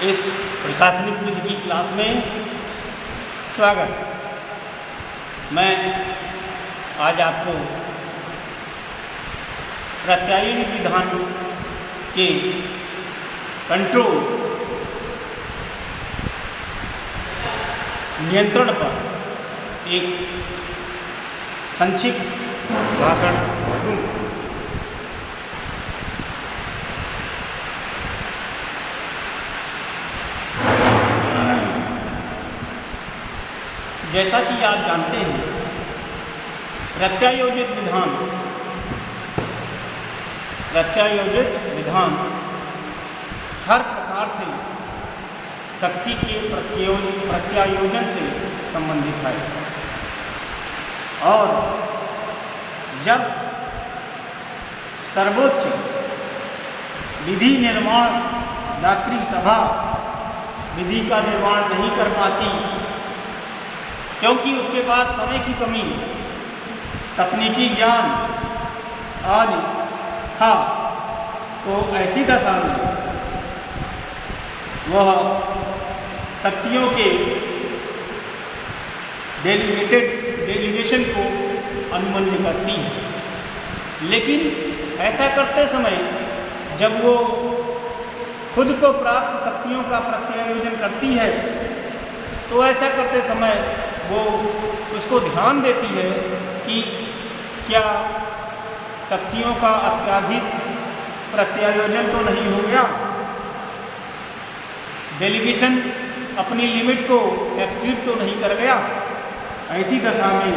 इस प्रशासनिक विधि की क्लास में स्वागत। मैं आज आपको प्रत्यायन विधान के कंट्रोल नियंत्रण पर एक संक्षिप्त भाषण दूंगा। जैसा कि आप जानते हैं, प्रत्यायोजित विधान हर प्रकार से शक्ति के प्रत्यायोजन से संबंधित है और जब सर्वोच्च विधि निर्माण दात्री सभा विधि का निर्माण नहीं कर पाती क्योंकि उसके पास समय की कमी, तकनीकी ज्ञान आदि था, तो ऐसी दशा में वह शक्तियों के डेलीगेशन को अनुमन्य करती है। लेकिन ऐसा करते समय जब वो खुद को प्राप्त शक्तियों का प्रत्यायोजन करती है तो ऐसा करते समय वो उसको ध्यान देती है कि क्या शक्तियों का अत्यधिक प्रत्यायोजन तो नहीं हो गया, डेलीगेशन अपनी लिमिट को एक्सीड तो नहीं कर गया। ऐसी दशा में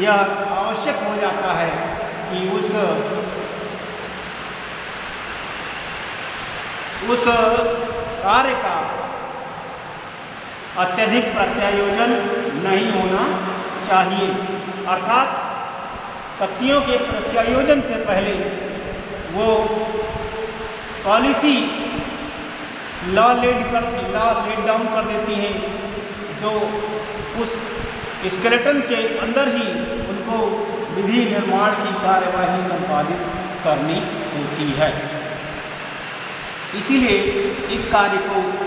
यह आवश्यक हो जाता है कि उस कार्य का अत्यधिक प्रत्यायोजन नहीं होना चाहिए, अर्थात शक्तियों के प्रत्यायोजन से पहले वो पॉलिसी लॉ लेड डाउन कर देती हैं, जो उस स्केलेटन के अंदर ही उनको विधि निर्माण की कार्यवाही संपादित करनी होती है। इसीलिए इस कार्य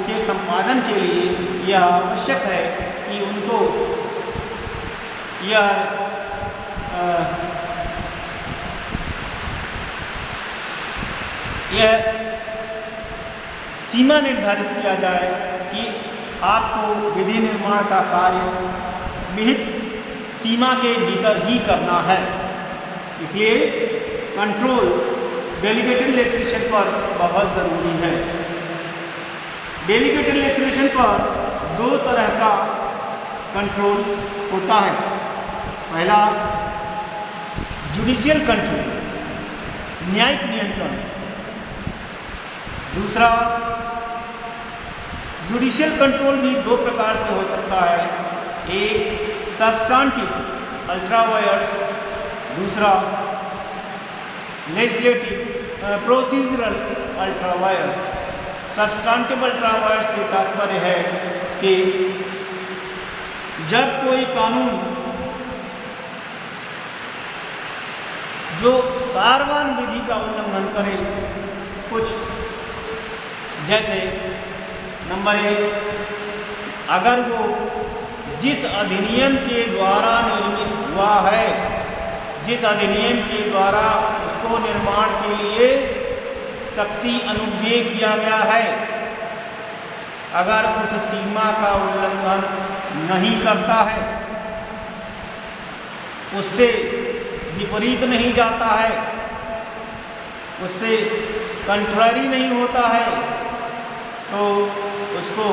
के संपादन के लिए यह आवश्यक है कि उनको यह सीमा निर्धारित किया जाए कि आपको विधि निर्माण का कार्य विहित सीमा के भीतर ही करना है। इसलिए कंट्रोल डेलीगेटेड लेजिस्लेशन पर बहुत ज़रूरी है। डेलीगेटेड लेजिस्लेशन पर दो तरह का कंट्रोल होता है। पहला जुडिशियल कंट्रोल, न्यायिक नियंत्रण। दूसरा जुडिशियल कंट्रोल भी दो प्रकार से हो सकता है, एक सब्सटेंटिव अल्ट्रा वायर्स, दूसरा legislative procedural ultra vires. Substantive ultra vires से तात्पर्य है कि जब कोई कानून जो सारवान विधि का उल्लंघन करे, कुछ जैसे नंबर 1, अगर वो जिस अधिनियम के द्वारा निर्मित हुआ है, जिस अधिनियम के द्वारा उसको निर्माण के लिए शक्ति अनुज्ञेय किया गया है, अगर उस सीमा का उल्लंघन नहीं करता है, उससे विपरीत नहीं जाता है, उससे कंट्रारी नहीं होता है, तो उसको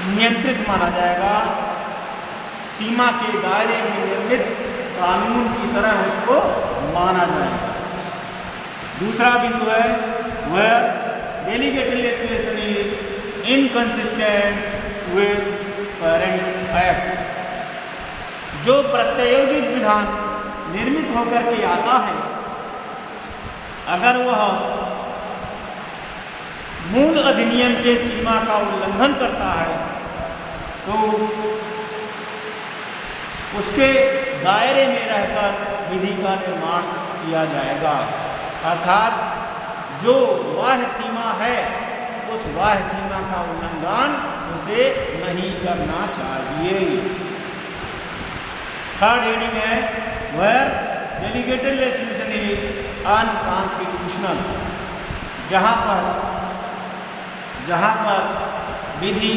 नियंत्रित माना जाएगा। सीमा के दायरे में निर्मित कानून की तरह उसको माना जाएगा। दूसरा बिंदु है where delegated legislation is inconsistent with parent act। जो प्रत्यायोजित विधान निर्मित होकर के आता है, अगर वह मूल अधिनियम के सीमा का उल्लंघन करता है तो उसके दायरे में रहकर विधि का निर्माण किया जाएगा। अर्थात जो बाह्य सीमा है उस बाह्य सीमा का उल्लंघन उसे नहीं करना चाहिए। थर्ड हेडिंग है where delegated legislation is unconstitutional, जहाँ पर विधि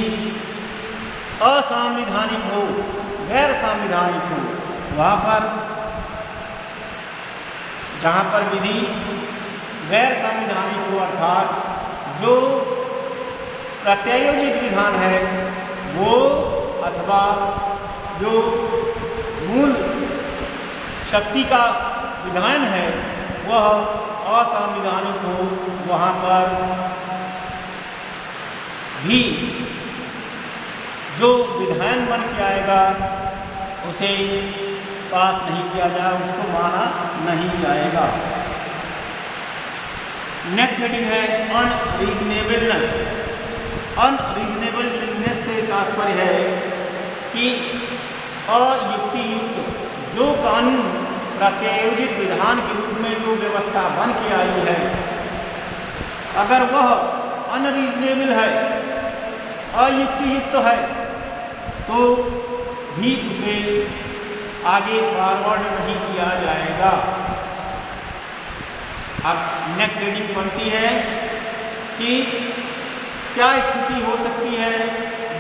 असंवैधानिक हो, गैर संवैधानिक हो, वहाँ पर जहाँ पर विधि गैर संवैधानिक हो अर्थात जो प्रत्यायोजित विधान है वो अथवा जो मूल शक्ति का विधान है वह असंवैधानिक हो, वहाँ पर भी जो विधान बन के आएगा उसे पास नहीं किया जाए, उसको माना नहीं जाएगा। नेक्स्ट हेडिंग है अनरीजनेबलनेस। अनरीजनेबलनेस से तात्पर्य है कि अयुक्तियुक्त जो कानून प्रत्यायोजित विधान के रूप में जो व्यवस्था बन के आई है, अगर वह अनरीजनेबल है, अयुक्तियुक्त है, तो भी उसे आगे फॉरवर्ड नहीं किया जाएगा। अब नेक्स्ट रीडिंग बनती है कि क्या स्थिति हो सकती है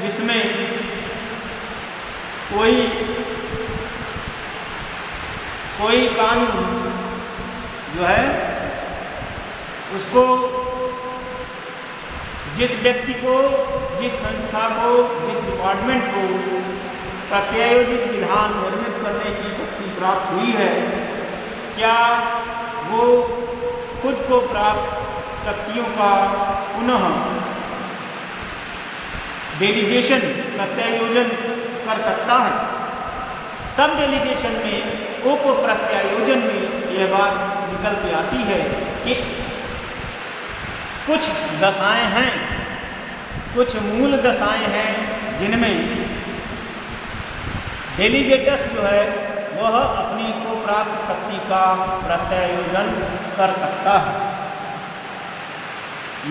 जिसमें कोई कानून जो है उसको जिस व्यक्ति को, जिस संस्था को, जिस डिपार्टमेंट को प्रत्यायोजित विधान निर्मित करने की शक्ति प्राप्त हुई है, क्या वो खुद को प्राप्त शक्तियों का पुनः डेलीगेशन, प्रत्यायोजन कर सकता है? सब डेलीगेशन में, उप प्रत्यायोजन में यह बात निकल के आती है कि कुछ दशाएं हैं, कुछ मूल दशाएं हैं जिनमें डेलीगेटस जो है वह अपनी को प्राप्त शक्ति का प्रत्यायोजन कर सकता है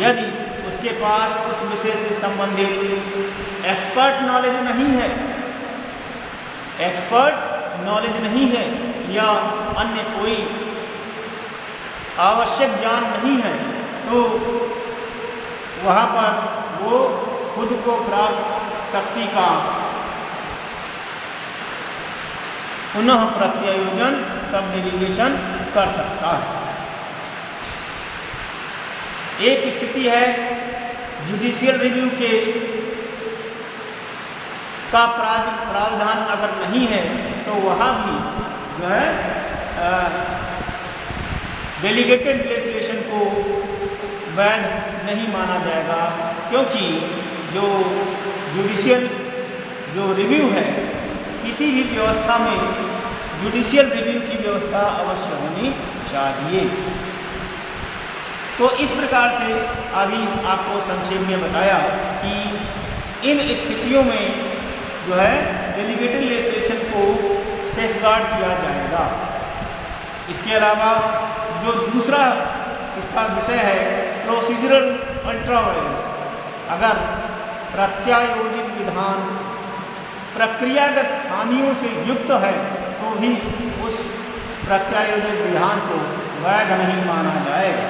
यदि उसके पास उस विषय से संबंधित एक्सपर्ट नॉलेज नहीं है, या अन्य कोई आवश्यक ज्ञान नहीं है, तो वहाँ पर वो खुद को प्राप्त शक्ति का पुनः प्रत्यायोजन, सब डेलीगेशन कर सकता है। एक स्थिति है जुडिशियल रिव्यू के का प्रावधान अगर नहीं है तो वहाँ भी जो है डेलीगेटेड लेजिस्लेशन को वैध नहीं माना जाएगा, क्योंकि जो जुडिशियल जो रिव्यू है, किसी भी व्यवस्था में जुडिशियल रिव्यू की व्यवस्था अवश्य होनी चाहिए। तो इस प्रकार से अभी आपको संक्षेप में बताया कि इन स्थितियों में जो है डेलीगेटेड लेजिस्लेशन को सेफगार्ड किया जाएगा। इसके अलावा जो दूसरा इसका विषय है प्रोसीजरल अल्ट्रावायलेंस, अगर प्रत्यायोजित विधान प्रक्रियागत खामियों से युक्त है तो भी उस प्रत्यायोजित विधान को वैध नहीं माना जाएगा।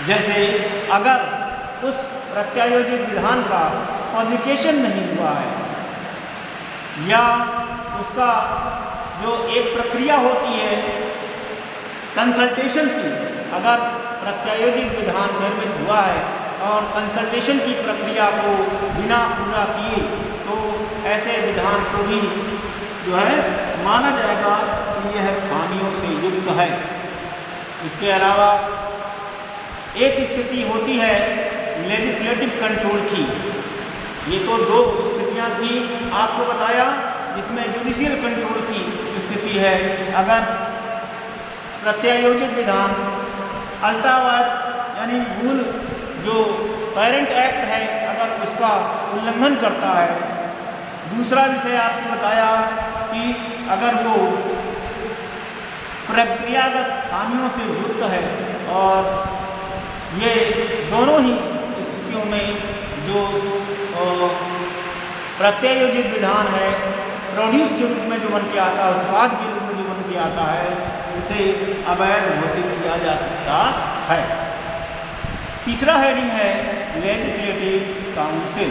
जैसे अगर उस प्रत्यायोजित विधान का पब्लिकेशन नहीं हुआ है, या उसका जो एक प्रक्रिया होती है कंसल्टेशन की, अगर प्रत्यायोजित विधान निर्मित हुआ है और कंसल्टेशन की प्रक्रिया को बिना पूरा किए, तो ऐसे विधान को भी जो है माना जाएगा कि यह खामियों से युक्त है। इसके अलावा एक स्थिति होती है लेजिस्लेटिव कंट्रोल की। ये तो दो स्थितियां थी आपको बताया, जिसमें जुडिशियल कंट्रोल की स्थिति है। अगर प्रत्यायोजित विधान अल्ट्रावायलेंस यानी मूल जो पेरेंट एक्ट है अगर उसका उल्लंघन करता है। दूसरा विषय आपको बताया कि अगर वो प्रक्रियागत खामियों से युक्त है और ये दोनों ही स्थितियों में जो प्रत्यायोजित विधान है प्रोड्यूस के रूप में जो बन के आता है, उत्पाद के रूप में जो बन के आता है, उसे अवैध घोषित किया जा सकता है। तीसरा हेडिंग है लेजिस्लेटिव काउंसिल,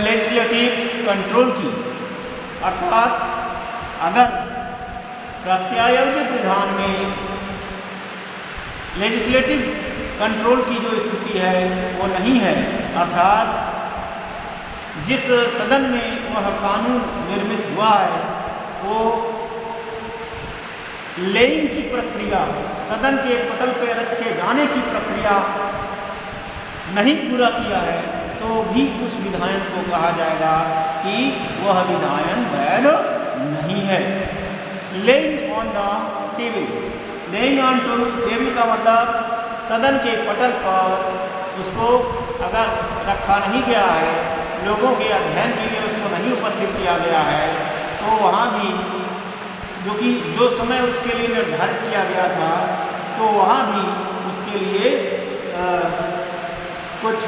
लेजिस्लेटिव कंट्रोल की, अर्थात अगर प्रत्यायोजित विधान में लेजिस्लेटिव कंट्रोल की जो स्थिति है वो नहीं है, अर्थात जिस सदन में वह कानून निर्मित हुआ है वो लेइंग की प्रक्रिया, सदन के पटल पर रखे जाने की प्रक्रिया नहीं पूरा किया है, तो भी उस विधायन को कहा जाएगा कि वह विधायन वैध नहीं है। Laying on the table, laying on to table का मतलब सदन के पटल पर उसको अगर रखा नहीं गया है, लोगों के अध्ययन के लिए उसको नहीं उपस्थित किया गया है, तो वहाँ भी जो समय उसके लिए निर्धारित किया गया था, तो वहाँ भी उसके लिए कुछ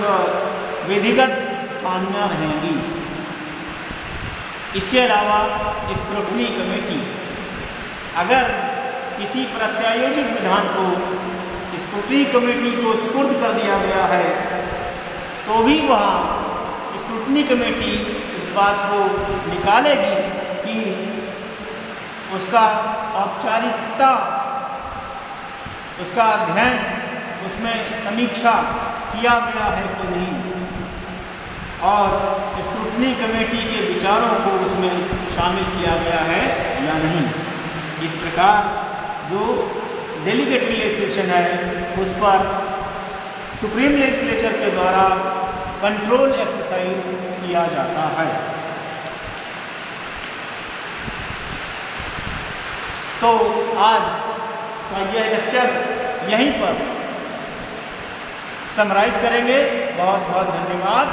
विधिगत खामियां रहेंगी। इसके अलावा स्क्रूटनी कमेटी, अगर किसी प्रत्यायोजित विधान को स्क्रूटनी कमेटी को सुपुर्द कर दिया गया है, तो भी वहाँ स्क्रूटनी कमेटी इस बात को निकालेगी कि उसका औपचारिकता, उसका अध्ययन, उसमें समीक्षा किया गया है कि नहीं, और स्क्रूटनी कमेटी के विचारों को उसमें शामिल किया गया है या नहीं। इस प्रकार जो डेलीगेट लेजिस्लेशन है उस पर सुप्रीम लेजिस्लेचर के द्वारा कंट्रोल एक्सरसाइज किया जाता है। तो आज का यह लेक्चर यहीं पर समराइज करेंगे। बहुत बहुत धन्यवाद।